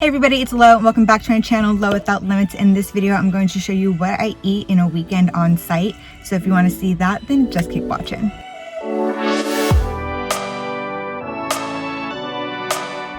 Hey everybody, it's Lo and welcome back to my channel, Lo Without Limits. In this video, I'm going to show you what I eat in a weekend on site. So if you want to see that, then just keep watching.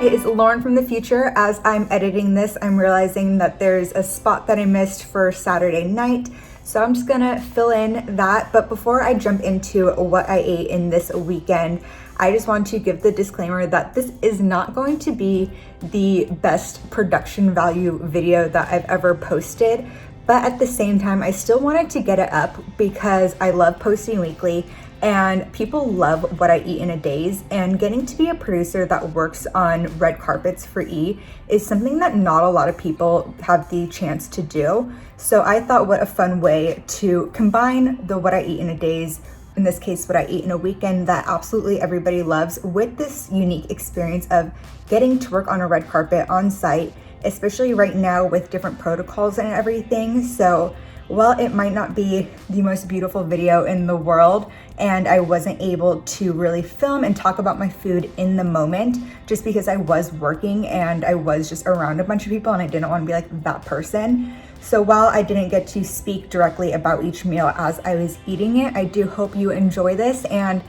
It is Lauren from the future. As I'm editing this, I'm realizing that there's a spot that I missed for Saturday night. So I'm just gonna fill in that. But before I jump into what I ate in this weekend, I just want to give the disclaimer that this is not going to be the best production value video that I've ever posted. But at the same time, I still wanted to get it up because I love posting weekly and people love what I eat in a days, and getting to be a producer that works on red carpets for E is something that not a lot of people have the chance to do. So I thought, what a fun way to combine the what I eat in a days, in this case what I eat in a weekend that absolutely everybody loves, with this unique experience of getting to work on a red carpet on site, especially right now with different protocols and everything. So while it might not be the most beautiful video in the world, and I wasn't able to really film and talk about my food in the moment just because I was working and I was just around a bunch of people and I didn't want to be like that person. So while I didn't get to speak directly about each meal as I was eating it, I do hope you enjoy this. And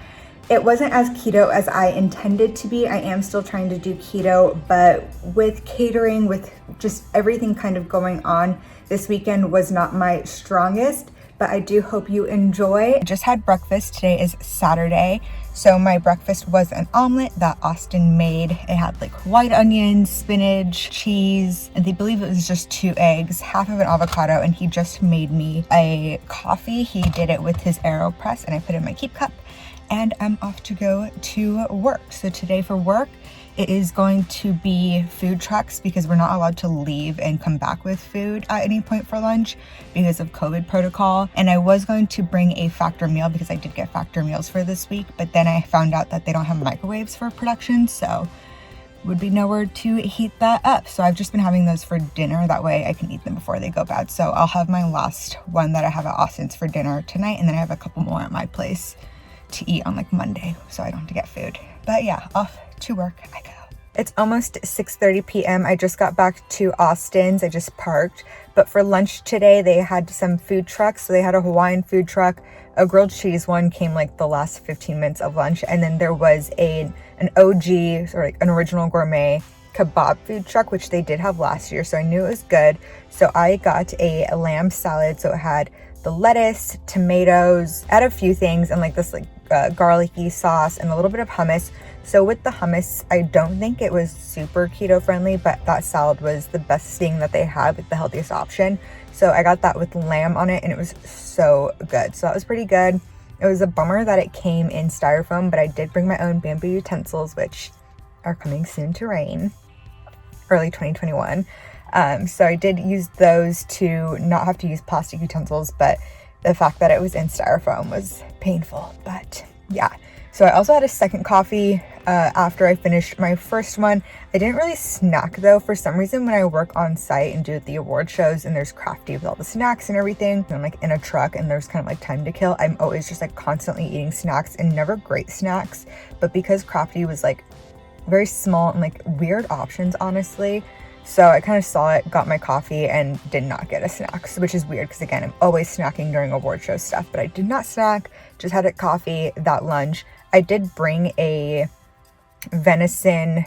it wasn't as keto as I intended to be. I am still trying to do keto, but with catering, with just everything kind of going on, this weekend was not my strongest, but I do hope you enjoy. I just had breakfast. Today is Saturday. So my breakfast was an omelet that Austin made. It had like white onions, spinach, cheese, and they believe it was just 2 eggs, half of an avocado, and he just made me a coffee. He did it with his AeroPress and I put it in my keep cup. And I'm off to go to work. So today for work, it is going to be food trucks because we're not allowed to leave and come back with food at any point for lunch because of COVID protocol. And I was going to bring a factor meal because I did get factor meals for this week, but then I found out that they don't have microwaves for production, so would be nowhere to heat that up. So I've just been having those for dinner. That way I can eat them before they go bad. So I'll have my last one that I have at Austin's for dinner tonight, and then I have a couple more at my place to eat on like Monday, so I don't have to get food. But yeah, off to work I go. It's almost 6:30 p.m. I just got back to Austin's. I just parked. But for lunch today, they had some food trucks. So they had a Hawaiian food truck, a grilled cheese one came like the last 15 minutes of lunch. And then there was an OG, or like an original gourmet kebab food truck, which they did have last year. So I knew it was good. So I got a lamb salad. So it had the lettuce, tomatoes, add a few things, and like this like garlicky sauce and a little bit of hummus. So with the hummus, I don't think it was super keto friendly, but that salad was the best thing that they had, with the healthiest option. So I got that with lamb on it and it was so good. So that was pretty good. It was a bummer that it came in styrofoam, but I did bring my own bamboo utensils, which are coming soon to rain, early 2021. So I did use those to not have to use plastic utensils, but the fact that it was in styrofoam was painful. But yeah, so I also had a second coffee after I finished my first one. I didn't really snack though. For some reason, when I work on site and do the award shows and there's Crafty with all the snacks and everything, and I'm like in a truck and there's kind of like time to kill, I'm always just like constantly eating snacks, and never great snacks. But because Crafty was like very small and like weird options, honestly, so I kind of saw it, got my coffee, and did not get a snack, which is weird because again, I'm always snacking during award show stuff, but I did not snack, just had a coffee. That lunch, I did bring a venison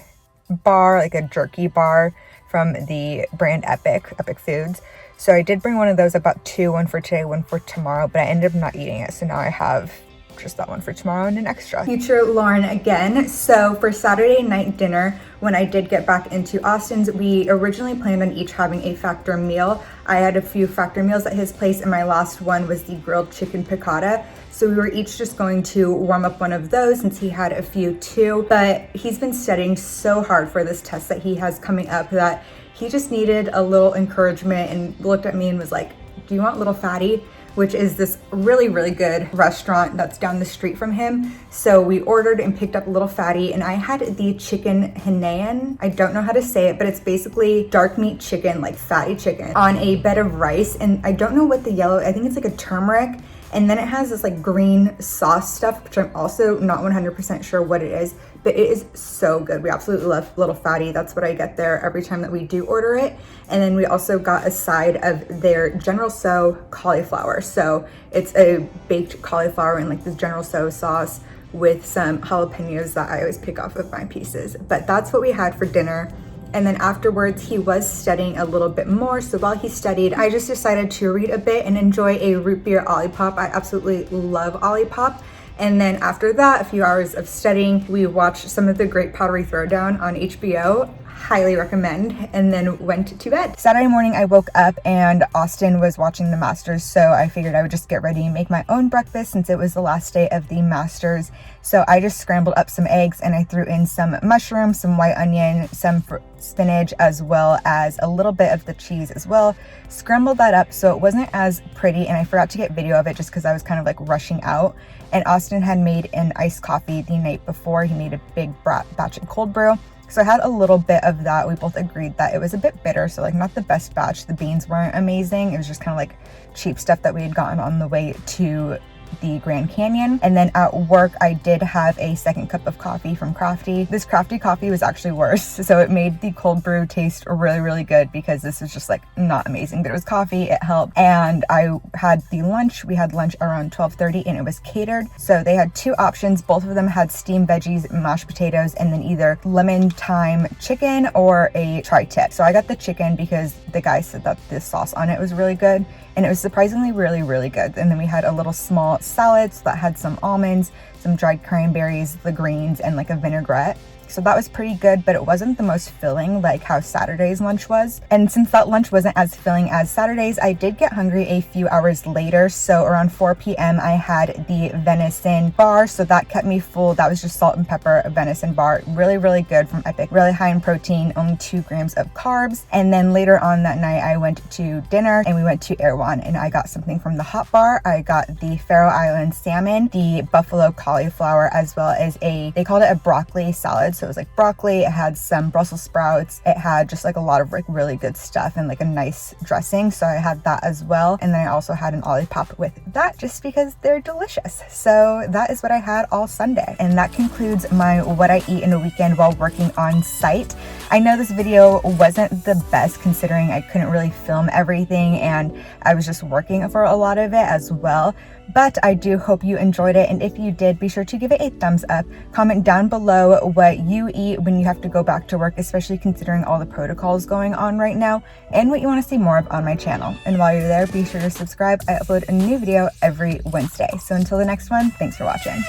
bar, like a jerky bar from the brand Epic Foods. So I did bring one of those. I bought 2, one for today, one for tomorrow, but I ended up not eating it. So now I have just that one for tomorrow and an extra. Future Lauren again. So for Saturday night dinner, when I did get back into Austin's, we originally planned on each having a factor meal. I had a few factor meals at his place, and my last one was the grilled chicken piccata. So we were each just going to warm up one of those since he had a few too. But he's been studying so hard for this test that he has coming up that he just needed a little encouragement, and looked at me and was like, "Do you want Little Fatty?" which is this really, really good restaurant that's down the street from him. So we ordered and picked up Little Fatty, and I had the chicken Hainan. I don't know how to say it, but it's basically dark meat chicken, like fatty chicken, on a bed of rice. And I don't know what the yellow, I think it's like a turmeric, And then it has this like green sauce stuff, which I'm also not 100% sure what it is, but it is so good. We absolutely love Little Fatty. That's what I get there every time that we do order it. And then we also got a side of their General Tso cauliflower. So it's a baked cauliflower in like this General Tso sauce with some jalapenos that I always pick off of my pieces. But that's what we had for dinner. And then afterwards, he was studying a little bit more. So while he studied, I just decided to read a bit and enjoy a root beer Olipop. I absolutely love Olipop. And then after that, a few hours of studying, we watched some of the Great Pottery Throwdown on HBO. Highly recommend. And then went to bed. Saturday morning, I woke up and Austin was watching the Masters. So I figured I would just get ready and make my own breakfast since it was the last day of the Masters. So I just scrambled up some eggs and I threw in some mushrooms, some white onion, some spinach, as well as a little bit of the cheese as well. Scrambled that up so it wasn't as pretty, and I forgot to get video of it just because I was kind of like rushing out. And Austin had made an iced coffee the night before. He made a big batch of cold brew. So I had a little bit of that. We both agreed that it was a bit bitter, so like not the best batch. The beans weren't amazing. It was just kind of like cheap stuff that we had gotten on the way to the Grand Canyon. And then at work, I did have a second cup of coffee from Crafty. This Crafty coffee was actually worse. So it made the cold brew taste really, really good because this was just like not amazing, but it was coffee, it helped. And I had the lunch. We had lunch around 12:30 and it was catered. So they had two options. Both of them had steamed veggies, mashed potatoes, and then either lemon thyme chicken or a tri-tip. So I got the chicken because the guy said that the sauce on it was really good. And it was surprisingly really, really good. And then we had a little small salad that had some almonds, some dried cranberries, the greens, and like a vinaigrette. So that was pretty good, but it wasn't the most filling like how Saturday's lunch was. And since that lunch wasn't as filling as Saturday's, I did get hungry a few hours later. So around 4 p.m. I had the venison bar. So that kept me full. That was just salt and pepper venison bar. Really, really good from Epic. Really high in protein, only 2 grams of carbs. And then later on that night, I went to dinner and we went to Erewhon and I got something from the hot bar. I got the Faroe Island salmon, the buffalo cauliflower, as well as they called it a broccoli salad. So it was like broccoli, it had some Brussels sprouts, it had just like a lot of like really good stuff and like a nice dressing. So I had that as well. And then I also had an Olipop with that just because they're delicious. So that is what I had all Sunday. And that concludes my what I eat in a weekend while working on site. I know this video wasn't the best considering I couldn't really film everything and I was just working for a lot of it as well. But I do hope you enjoyed it, and if you did, be sure to give it a thumbs up. Comment down below what you eat when you have to go back to work, especially considering all the protocols going on right now, and what you want to see more of on my channel. And while you're there, be sure to subscribe. I upload a new video every Wednesday. So until the next one, thanks for watching.